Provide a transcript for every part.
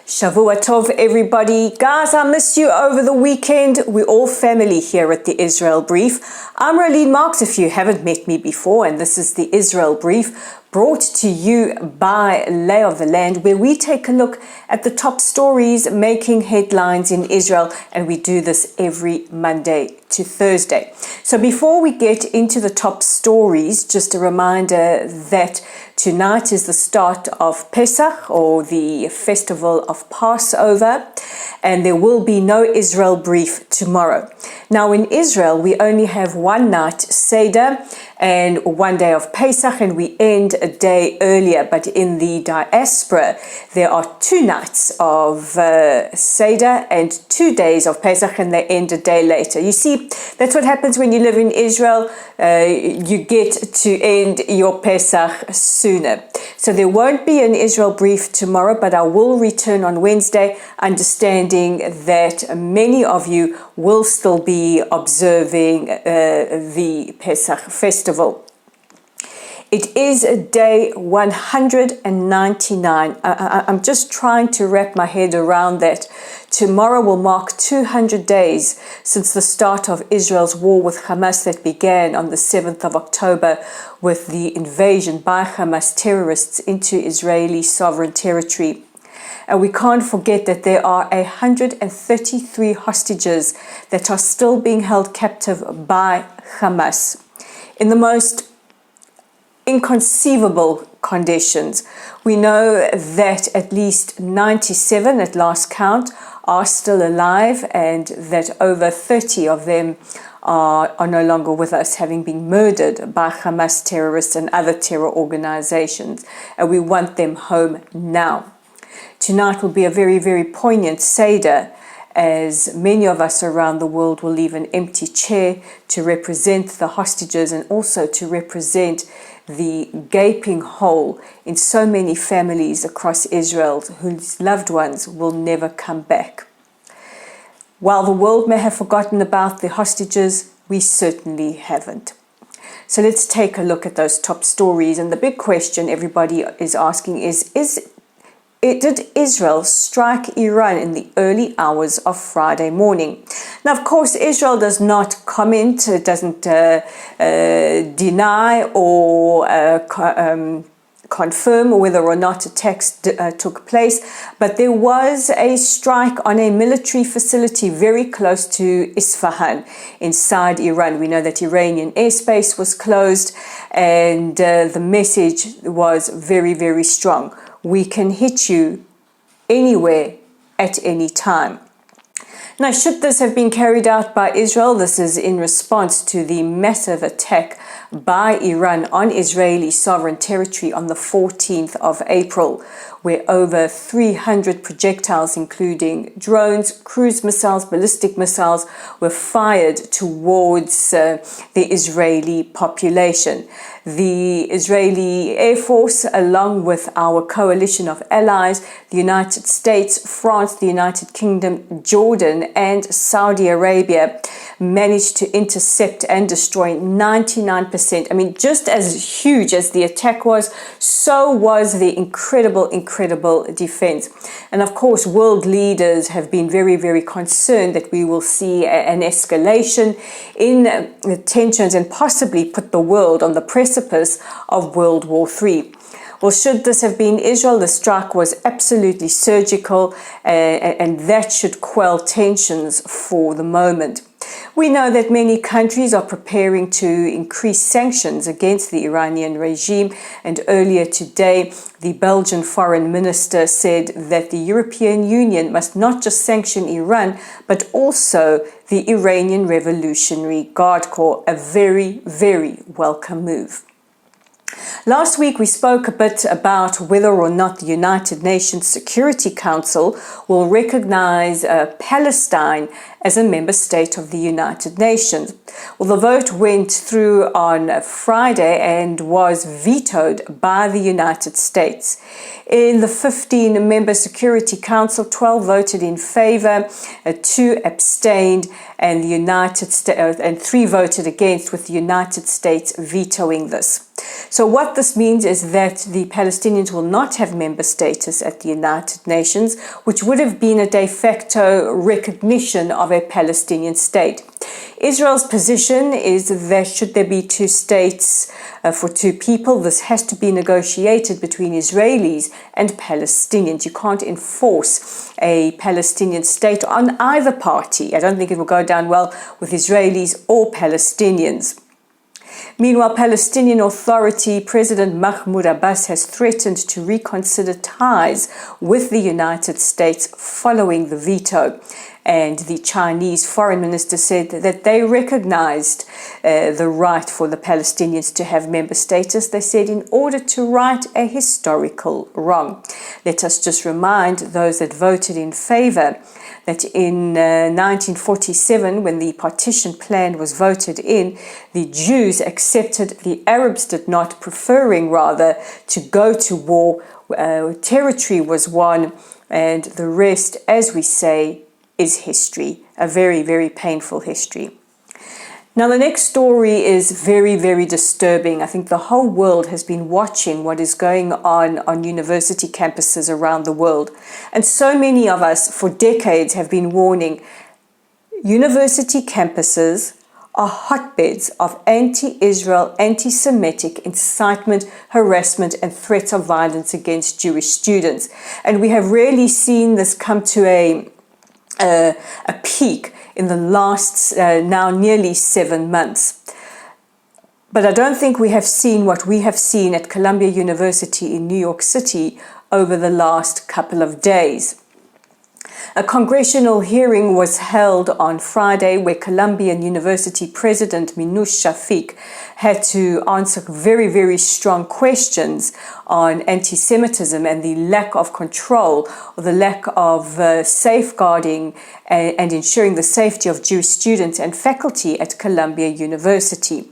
Shavua Tov, everybody. Guys, I missed you over the weekend. We're all family here at the Israel Brief. I'm Rolene Marks, if you haven't met me before, and this is the Israel Brief, brought to you by Lay of the Land, where we take a look at the top stories making headlines in Israel, and we do this every Monday to Thursday. So before we get into the top stories, just a reminder that tonight is the start of Pesach, or the festival of Passover, and there will be no Israel Brief tomorrow. Now in Israel, we only have one night Seder and one day of Pesach, and we end a day earlier. But in the diaspora, there are 2 nights of Seder and 2 days of Pesach, and they end a day later. You see, that's what happens when you live in Israel. You get to end your Pesach sooner. So there won't be an Israel Brief tomorrow, but I will return on Wednesday, understanding that many of you will still be observing the Pesach festival. It is day 199. I'm just trying to wrap my head around that. Tomorrow will mark 200 days since the start of Israel's war with Hamas that began on the 7th of October with the invasion by Hamas terrorists into Israeli sovereign territory. And we can't forget that there are 133 hostages that are still being held captive by Hamas in the most inconceivable conditions. We know that at least 97 at last count are still alive, and that over 30 of them are no longer with us, having been murdered by Hamas terrorists and other terror organizations, and we want them home now. Tonight will be a very, very poignant Seder, as many of us around the world will leave an empty chair to represent the hostages, and also to represent the gaping hole in so many families across Israel whose loved ones will never come back. While the world may have forgotten about the hostages, we certainly haven't. So let's take a look at those top stories. And the big question everybody is asking is did Israel strike Iran in the early hours of Friday morning? Now, of course, Israel does not comment, doesn't deny or confirm whether or not attacks took place, but there was a strike on a military facility very close to Isfahan inside Iran. We know that Iranian airspace was closed, and the message was very, very strong. We can hit you anywhere at any time. Now, should this have been carried out by Israel, this is in response to the massive attack by Iran on Israeli sovereign territory on the 14th of April, where over 300 projectiles, including drones, cruise missiles, ballistic missiles, were fired towards the Israeli population. The Israeli Air Force, along with our coalition of allies, the United States, France, the United Kingdom, Jordan, and Saudi Arabia, managed to intercept and destroy 99%. I mean, just as huge as the attack was, so was the incredible defense. And of course, world leaders have been very, very concerned that we will see an escalation in tensions and possibly put the world on the precipice of World War III. Well, should this have been Israel, the strike was absolutely surgical, and that should quell tensions for the moment. We know that many countries are preparing to increase sanctions against the Iranian regime, and earlier today, the Belgian foreign minister said that the European Union must not just sanction Iran, but also the Iranian Revolutionary Guard Corps, a very, very welcome move. Last week, we spoke a bit about whether or not the United Nations Security Council will recognize Palestine as a member state of the United Nations. Well, the vote went through on Friday and was vetoed by the United States. In the 15-member Security Council, 12 voted in favor, 2 abstained, and the United States and 3 voted against, with the United States vetoing this. So what this means is that the Palestinians will not have member status at the United Nations, which would have been a de facto recognition of a Palestinian state. Israel's position is that should there be two states for two people, this has to be negotiated between Israelis and Palestinians. You can't enforce a Palestinian state on either party. I don't think it will go down well with Israelis or Palestinians. Meanwhile, Palestinian Authority President Mahmoud Abbas has threatened to reconsider ties with the United States following the veto. And the Chinese foreign minister said that they recognized the right for the Palestinians to have member status, they said, in order to right a historical wrong. Let us just remind those that voted in favor that in 1947, when the partition plan was voted in, the Jews accepted, the Arabs did not, preferring rather to go to war. Territory was won, and the rest, as we say, is history, a very, very painful history. Now, the next story is very, very disturbing. I think the whole world has been watching what is going on university campuses around the world. And so many of us for decades have been warning university campuses are hotbeds of anti-Israel, anti-Semitic incitement, harassment, and threats of violence against Jewish students. And we have really seen this come to a peak in the last now nearly 7 months. But I don't think we have seen what we have seen at Columbia University in New York City over the last couple of days. A congressional hearing was held on Friday where Columbian University President Minouche Shafik had to answer very, very strong questions on anti-Semitism and the lack of control or the lack of safeguarding and ensuring the safety of Jewish students and faculty at Columbia University.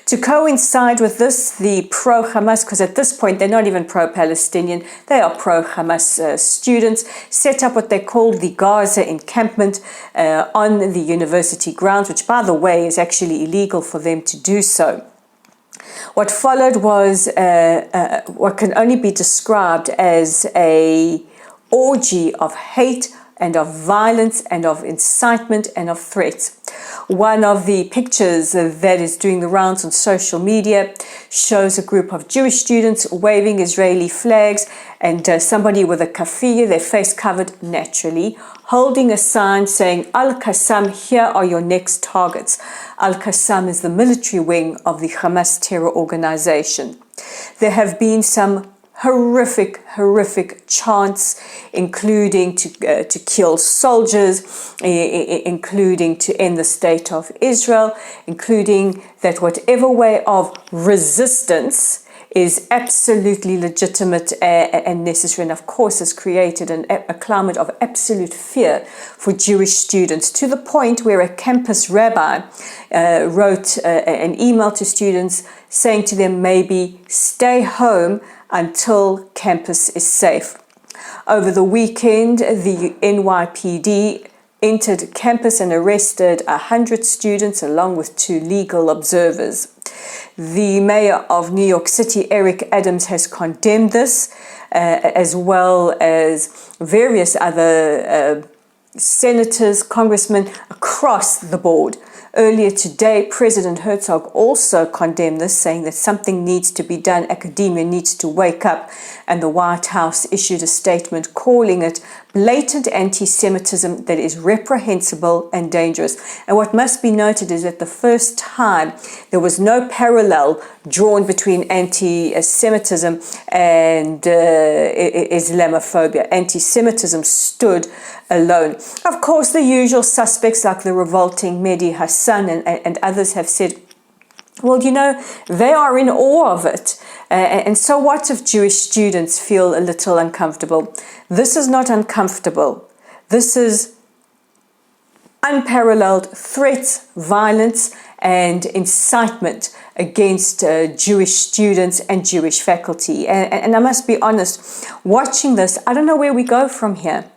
To coincide with this, the pro-Hamas, because at this point they're not even pro-Palestinian, they are pro-Hamas students, set up what they called the Gaza encampment on the university grounds, which, by the way, is actually illegal for them to do so. What followed was what can only be described as an orgy of hate and of violence and of incitement and of threats. One of the pictures that is doing the rounds on social media shows a group of Jewish students waving Israeli flags and somebody with a kafiyeh, their face covered naturally, holding a sign saying, Al-Qassam, here are your next targets. Al-Qassam is the military wing of the Hamas terror organization. There have been some horrific chants, including to kill soldiers, including to end the state of Israel, including that whatever way of resistance is absolutely legitimate and necessary, and of course has created a climate of absolute fear for Jewish students, to the point where a campus rabbi wrote an email to students saying to them, maybe stay home until campus is safe. Over the weekend, the NYPD entered campus and arrested 100 students along with 2 legal observers. The mayor of New York City, Eric Adams, has condemned this, as well as various other senators, congressmen across the board. Earlier today, President Herzog also condemned this, saying that something needs to be done. Academia needs to wake up. And the White House issued a statement calling it blatant anti-Semitism that is reprehensible and dangerous. And what must be noted is that the first time there was no parallel drawn between anti-Semitism and Islamophobia. Anti-Semitism stood alone. Of course, the usual suspects like the revolting Mehdi Hassan and others have said, well, you know, they are in awe of it. And so what if Jewish students feel a little uncomfortable? This is not uncomfortable. This is unparalleled threats, violence, and incitement against Jewish students and Jewish faculty. And I must be honest, watching this, I don't know where we go from here.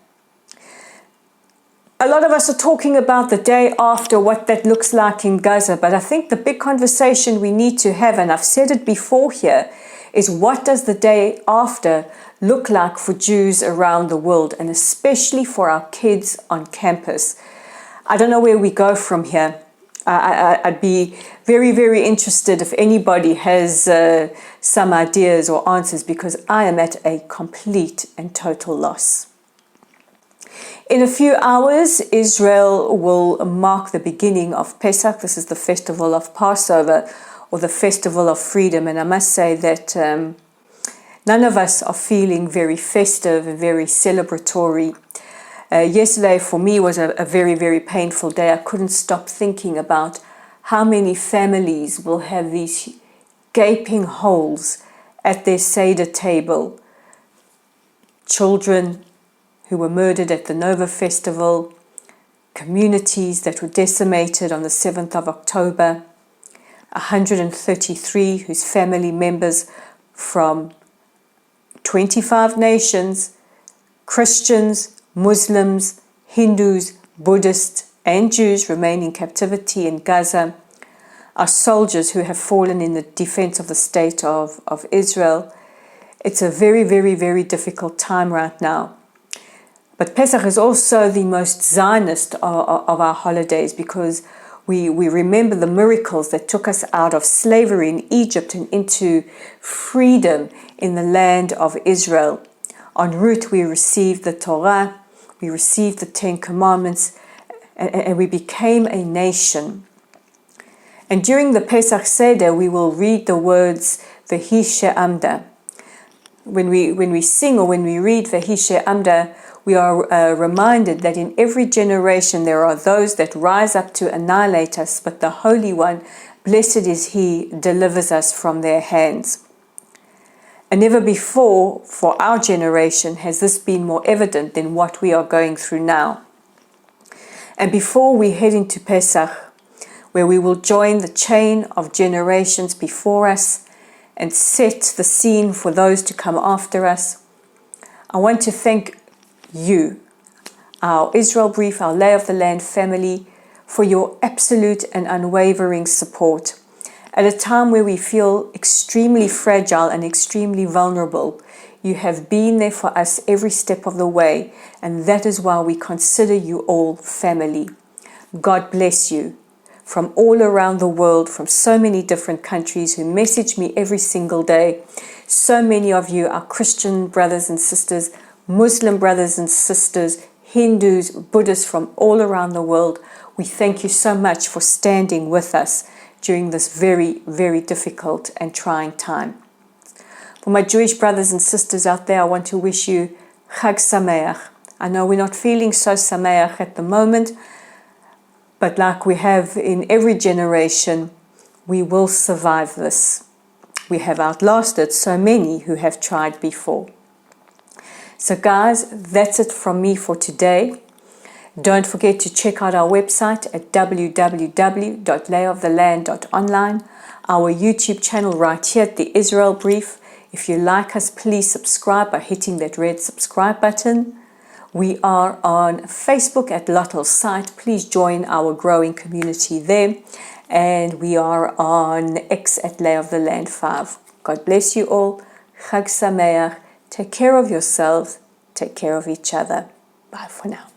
A lot of us are talking about the day after, what that looks like in Gaza, but I think the big conversation we need to have, and I've said it before here, is what does the day after look like for Jews around the world, and especially for our kids on campus. I don't know where we go from here. I'd be very, very interested if anybody has some ideas or answers, because I am at a complete and total loss. In a few hours, Israel will mark the beginning of Pesach. This is the festival of Passover, or the festival of freedom. And I must say that none of us are feeling very festive and very celebratory. Yesterday for me was a very, very painful day. I couldn't stop thinking about how many families will have these gaping holes at their Seder table. Children who were murdered at the Nova Festival, communities that were decimated on the 7th of October, 133 whose family members from 25 nations, Christians, Muslims, Hindus, Buddhists, and Jews remain in captivity in Gaza, our soldiers who have fallen in the defense of the state of Israel. It's a very, very, very difficult time right now. But Pesach is also the most Zionist of our holidays, because we remember the miracles that took us out of slavery in Egypt and into freedom in the land of Israel. En route, we received the Torah, we received the Ten Commandments, and we became a nation. And during the Pesach Seder, we will read the words, Vehi she'amda. When we sing or when we read Vehi she'amda, we are reminded that in every generation there are those that rise up to annihilate us, but the Holy One, blessed is He, delivers us from their hands. And never before for our generation has this been more evident than what we are going through now. And before we head into Pesach, where we will join the chain of generations before us and set the scene for those to come after us, I want to thank you, our Israel Brief, our Lay of the Land family, for your absolute and unwavering support. At a time where we feel extremely fragile and extremely vulnerable, you have been there for us every step of the way, and that is why we consider you all family. God bless you. From all around the world, from so many different countries who message me every single day. So many of you are Christian brothers and sisters, Muslim brothers and sisters, Hindus, Buddhists from all around the world. We thank you so much for standing with us during this very, very difficult and trying time. For my Jewish brothers and sisters out there, I want to wish you Chag Sameach. I know we're not feeling so Sameach at the moment, but like we have in every generation, we will survive this. We have outlasted so many who have tried before. So guys, that's it from me for today. Don't forget to check out our website at www.layoftheland.online, our YouTube channel right here at the Israel Brief. If you like us, please subscribe by hitting that red subscribe button. We are on Facebook at Lottel's site. Please join our growing community there. And we are on X at Lay of the Land 5. God bless you all. Chag Sameach. Take care of yourselves. Take care of each other. Bye for now.